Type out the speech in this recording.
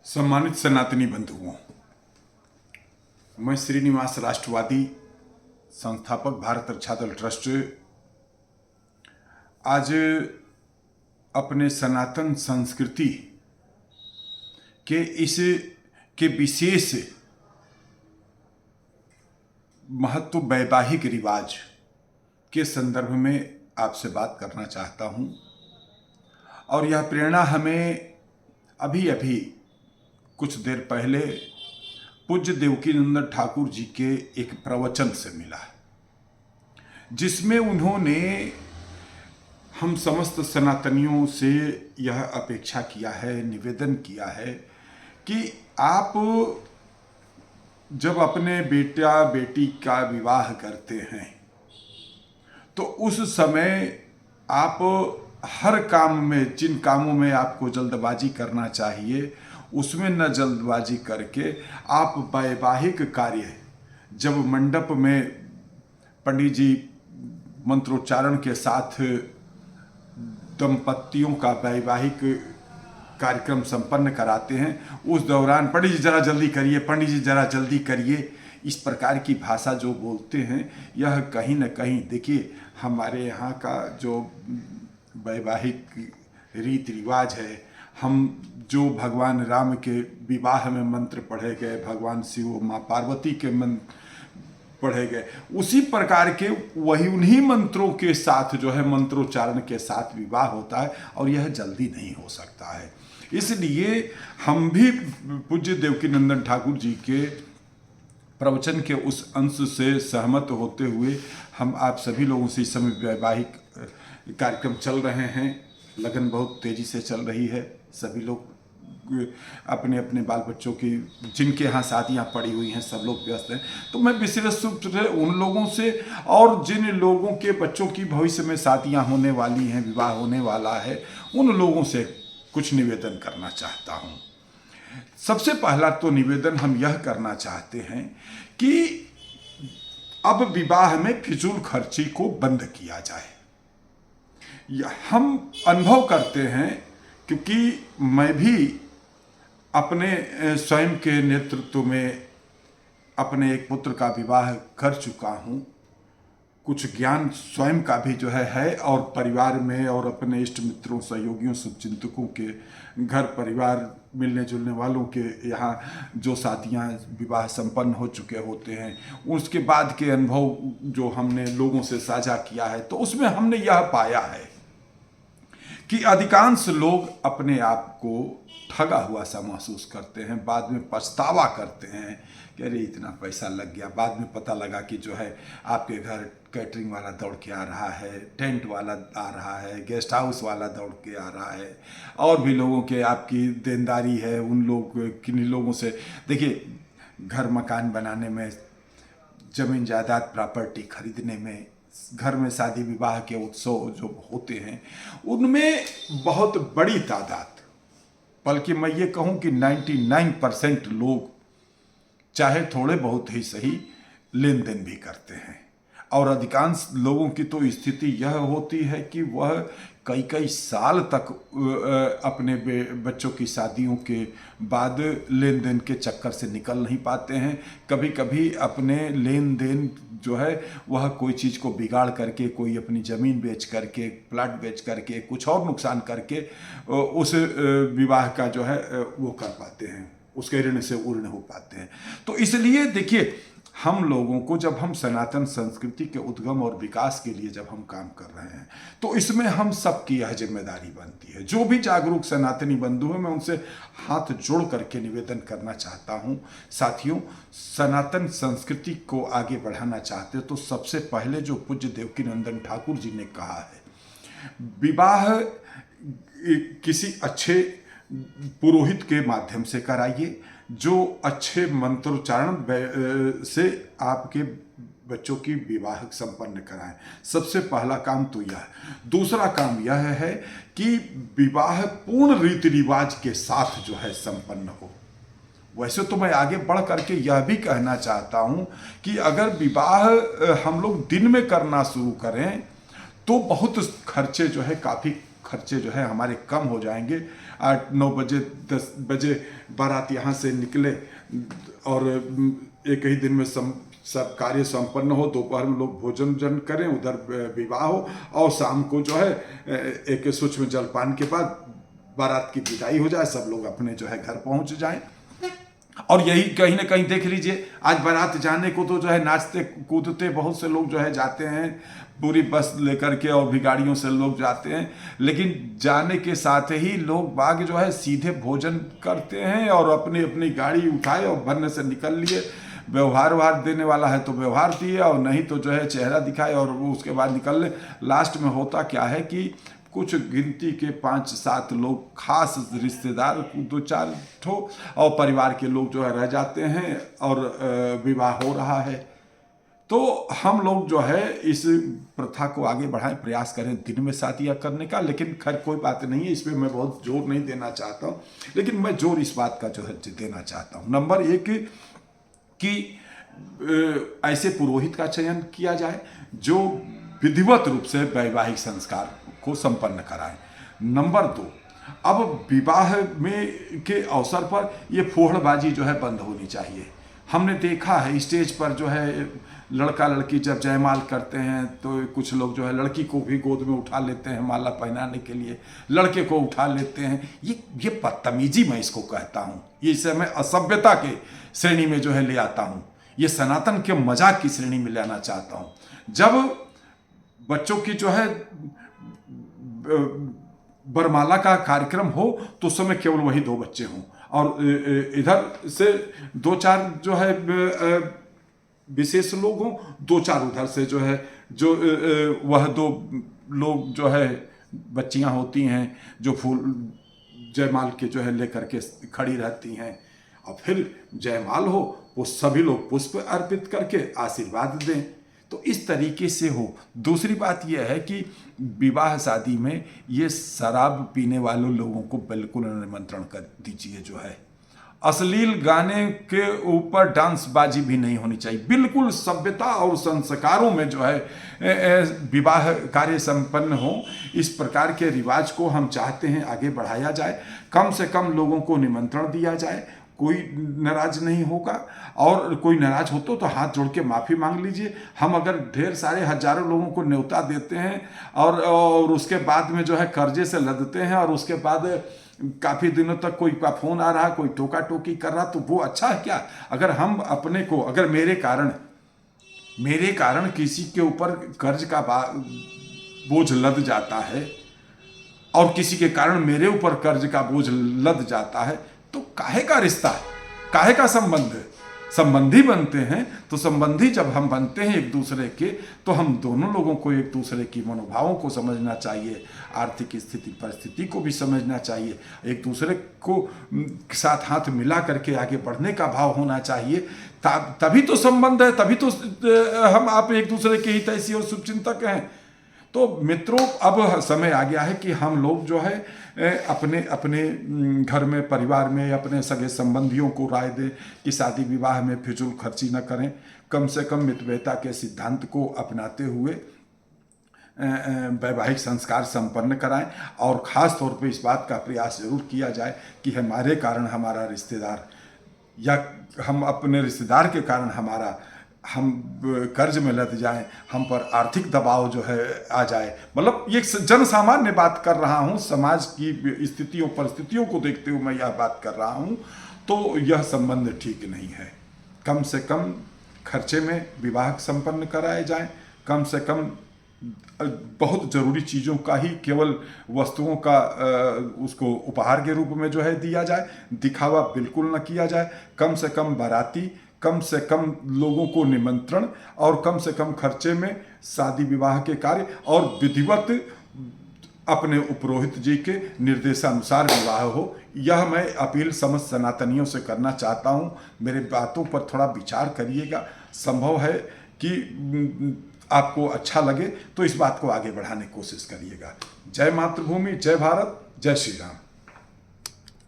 सम्मानित सनातनी बंधुओं, मैं श्रीनिवास राष्ट्रवादी संस्थापक भारत रक्षा दल ट्रस्ट आज अपने सनातन संस्कृति के विशेष महत्व वैवाहिक रिवाज के संदर्भ में आपसे बात करना चाहता हूं। और यह प्रेरणा हमें अभी कुछ देर पहले पूज्य देवकीनंदन ठाकुर जी के एक प्रवचन से मिला, जिसमें उन्होंने हम समस्त सनातनियों से यह अपेक्षा किया है, निवेदन किया है कि आप जब अपने बेटा बेटी का विवाह करते हैं तो उस समय आप हर काम में, जिन कामों में आपको जल्दबाजी करना चाहिए उसमें न जल्दबाजी करके आप वैवाहिक कार्य जब मंडप में पंडित जी मंत्रोच्चारण के साथ दंपतियों का वैवाहिक कार्यक्रम संपन्न कराते हैं, उस दौरान पंडित जी जरा जल्दी करिए, पंडित जी जरा जल्दी करिए, इस प्रकार की भाषा जो बोलते हैं, यह कहीं न कहीं देखिए हमारे यहाँ का जो वैवाहिक रीति रिवाज है, हम जो भगवान राम के विवाह में मंत्र पढ़े गए, भगवान शिव माँ पार्वती के मंत्र पढ़े गए, उसी प्रकार के वही उन्हीं मंत्रों के साथ जो है मंत्रोच्चारण के साथ विवाह होता है और यह जल्दी नहीं हो सकता है। इसलिए हम भी पूज्य देवकीनंदन ठाकुर जी के प्रवचन के उस अंश से सहमत होते हुए हम आप सभी लोगों से इस समय वैवाहिक कार्यक्रम चल रहे हैं, लगन बहुत तेजी से चल रही है, सभी लोग अपने अपने बाल बच्चों की जिनके यहाँ शादियाँ पड़ी हुई हैं सब लोग व्यस्त हैं। तो मैं विशेष रूप से उन लोगों से और जिन लोगों के बच्चों की भविष्य में शादियाँ होने वाली हैं, विवाह होने वाला है, उन लोगों से कुछ निवेदन करना चाहता हूँ। सबसे पहला तो निवेदन हम यह करना चाहते हैं कि अब विवाह में फिजूल खर्ची को बंद किया जाए। हम अनुभव करते हैं, क्योंकि मैं भी अपने स्वयं के नेतृत्व में अपने एक पुत्र का विवाह कर चुका हूँ, कुछ ज्ञान स्वयं का भी जो है और परिवार में और अपने इष्ट मित्रों, सहयोगियों, शुभचिंतकों के घर परिवार मिलने जुलने वालों के यहाँ जो शादियाँ विवाह संपन्न हो चुके होते हैं, उसके बाद के अनुभव जो हमने लोगों से साझा किया है, तो उसमें हमने यह पाया है कि अधिकांश लोग अपने आप को ठगा हुआ सा महसूस करते हैं, बाद में पछतावा करते हैं कि अरे इतना पैसा लग गया। बाद में पता लगा कि जो है आपके घर कैटरिंग वाला दौड़ के आ रहा है, टेंट वाला आ रहा है, गेस्ट हाउस वाला दौड़ के आ रहा है, और भी लोगों के आपकी देनदारी है, उन लोग किन्हीं लोगों से। देखिए, घर मकान बनाने में, जमीन जायदाद प्रॉपर्टी खरीदने में, घर में शादी विवाह के उत्सव जो होते हैं उनमें बहुत बड़ी तादाद, बल्कि मैं ये कहूँ कि 99% लोग चाहे थोड़े बहुत ही सही लेन देन भी करते हैं। और अधिकांश लोगों की तो स्थिति यह होती है कि वह कई कई साल तक अपने बच्चों की शादियों के बाद लेन देन के चक्कर से निकल नहीं पाते हैं। कभी कभी अपने लेन देन जो है वह कोई चीज़ को बिगाड़ करके, कोई अपनी ज़मीन बेच करके, प्लाट बेच करके, कुछ और नुकसान करके उस विवाह का जो है वो कर पाते हैं, उसके ऋण से उर्ण हो पाते हैं। तो इसलिए देखिए, हम लोगों को जब हम सनातन संस्कृति के उद्गम और विकास के लिए जब हम काम कर रहे हैं तो इसमें हम सबकी यह जिम्मेदारी बनती है। जो भी जागरूक सनातनी बंधु हैं, मैं उनसे हाथ जोड़ करके निवेदन करना चाहता हूं, साथियों, सनातन संस्कृति को आगे बढ़ाना चाहते हो तो सबसे पहले जो पूज्य देवकीनंदन ठाकुर जी ने कहा है, विवाह किसी अच्छे पुरोहित के माध्यम से कराइए, जो अच्छे मंत्रोच्चारण से आपके बच्चों की विवाह संपन्न कराएं। सबसे पहला काम तो यह है। दूसरा काम यह है कि विवाह पूर्ण रीति रिवाज के साथ जो है संपन्न हो। वैसे तो मैं आगे बढ़ करके यह भी कहना चाहता हूं कि अगर विवाह हम लोग दिन में करना शुरू करें तो बहुत खर्चे जो है, काफ़ी खर्चे जो है हमारे कम हो जाएंगे। 8-9 बजे 10 बजे बारात यहाँ से निकले और एक ही दिन में सब कार्य संपन्न हो, दोपहर में लोग भोजन करें, उधर विवाह हो और शाम को जो है एक सूक्ष्म जलपान के बाद बारात की विदाई हो जाए, सब लोग अपने जो है घर पहुंच जाएं। और यही कहीं ना कहीं देख लीजिए, आज बारात जाने को तो जो है नाचते कूदते बहुत से लोग जो है जाते हैं, पूरी बस लेकर के और भी गाड़ियों से लोग जाते हैं, लेकिन जाने के साथ ही लोग बाग जो है सीधे भोजन करते हैं और अपनी अपनी गाड़ी उठाए और भरने से निकल लिए। व्यवहार देने वाला है तो व्यवहार दिए और नहीं तो जो है चेहरा दिखाए और उसके बाद निकल ले। लास्ट में होता क्या है कि कुछ गिनती के 5-7 लोग, खास रिश्तेदार 2-4 ठो और परिवार के लोग जो है रह जाते हैं और विवाह हो रहा है। तो हम लोग जो है इस प्रथा को आगे बढ़ाएं, प्रयास करें दिन में शादियाँ करने का। लेकिन खैर कोई बात नहीं है, इसमें मैं बहुत जोर नहीं देना चाहता हूँ, लेकिन मैं जोर इस बात का जो है देना चाहता हूँ। नंबर 1 कि ऐसे पुरोहित का चयन किया जाए जो विधिवत रूप से वैवाहिक संस्कार को संपन्न कराएं। नंबर 2, अब विवाह में के अवसर पर ये फोड़बाजी जो है बंद होनी चाहिए। हमने देखा है स्टेज पर जो है लड़का लड़की जब जयमाल करते हैं तो कुछ लोग जो है लड़की को भी गोद में उठा लेते हैं माला पहनाने के लिए, लड़के को उठा लेते हैं। ये बदतमीजी मैं इसको कहता हूँ, ये इसे मैं असभ्यता के श्रेणी में जो है ले आता हूँ, ये सनातन के मजाक की श्रेणी में लाना चाहता हूँ। जब बच्चों की जो है बरमाला का कार्यक्रम हो तो उस समय केवल वही 2 बच्चे हों और इधर से 2-4 जो है विशेष लोग हों, 2-4 उधर से जो है जो वह 2 लोग जो है बच्चियां होती हैं जो फूल जयमाल के जो है लेकर के खड़ी रहती हैं और फिर जयमाल हो वो सभी लोग पुष्प अर्पित करके आशीर्वाद दें। तो इस तरीके से हो। दूसरी बात यह है कि विवाह शादी में ये शराब पीने वालों लोगों को बिल्कुल निमंत्रण कर दीजिए। जो है अश्लील गाने के ऊपर डांसबाजी भी नहीं होनी चाहिए। बिल्कुल सभ्यता और संस्कारों में जो है विवाह कार्य संपन्न हो, इस प्रकार के रिवाज को हम चाहते हैं आगे बढ़ाया जाए। कम से कम लोगों को निमंत्रण दिया जाए, कोई नाराज नहीं होगा और कोई नाराज हो तो हाथ जोड़ के माफ़ी मांग लीजिए। हम अगर ढेर सारे हजारों लोगों को न्योता देते हैं और उसके बाद में जो है कर्जे से लदते हैं और उसके बाद काफ़ी दिनों तक कोई का फ़ोन आ रहा, कोई टोका टोकी कर रहा, तो वो अच्छा है क्या? अगर हम अपने को, अगर मेरे कारण किसी के ऊपर कर्ज का बोझ लद जाता है और किसी के कारण मेरे ऊपर कर्ज का बोझ लद जाता है, तो काहे का रिश्ता है, काहे का संबंध है? संबंधी बनते हैं तो संबंधी जब हम बनते हैं एक दूसरे के, तो हम दोनों लोगों को एक दूसरे की मनोभावों को समझना चाहिए, आर्थिक स्थिति परिस्थिति को भी समझना चाहिए, एक दूसरे को साथ हाथ मिला करके आगे बढ़ने का भाव होना चाहिए। तभी तो संबंध है, तभी तो हम आप एक दूसरे के हितैषी और शुभचिंतक हैं। तो मित्रों, अब समय आ गया है कि हम लोग जो है अपने अपने घर में, परिवार में अपने सगे संबंधियों को राय दें कि शादी विवाह में फिजूल खर्ची न करें। कम से कम मितव्ययिता के सिद्धांत को अपनाते हुए वैवाहिक संस्कार संपन्न कराएं और ख़ास तौर पे इस बात का प्रयास जरूर किया जाए कि हमारे कारण हमारा रिश्तेदार या हम अपने रिश्तेदार के कारण हम कर्ज में लद जाएं, हम पर आर्थिक दबाव जो है आ जाए। मतलब ये जन सामान्य बात कर रहा हूँ, समाज की स्थितियों परिस्थितियों को देखते हुए मैं यह बात कर रहा हूँ। तो यह संबंध ठीक नहीं है। कम से कम खर्चे में विवाह संपन्न कराए जाएं, कम से कम बहुत ज़रूरी चीज़ों का ही केवल वस्तुओं का उसको उपहार के रूप में जो है दिया जाए, दिखावा बिल्कुल न किया जाए। कम से कम बाराती, कम से कम लोगों को निमंत्रण और कम से कम खर्चे में शादी विवाह के कार्य और विधिवत अपने उपरोहित जी के निर्देशानुसार विवाह हो। यह मैं अपील समस्त सनातनियों से करना चाहता हूँ। मेरे बातों पर थोड़ा विचार करिएगा। संभव है कि आपको अच्छा लगे तो इस बात को आगे बढ़ाने की कोशिश करिएगा। जय मातृभूमि, जय भारत, जय श्री राम।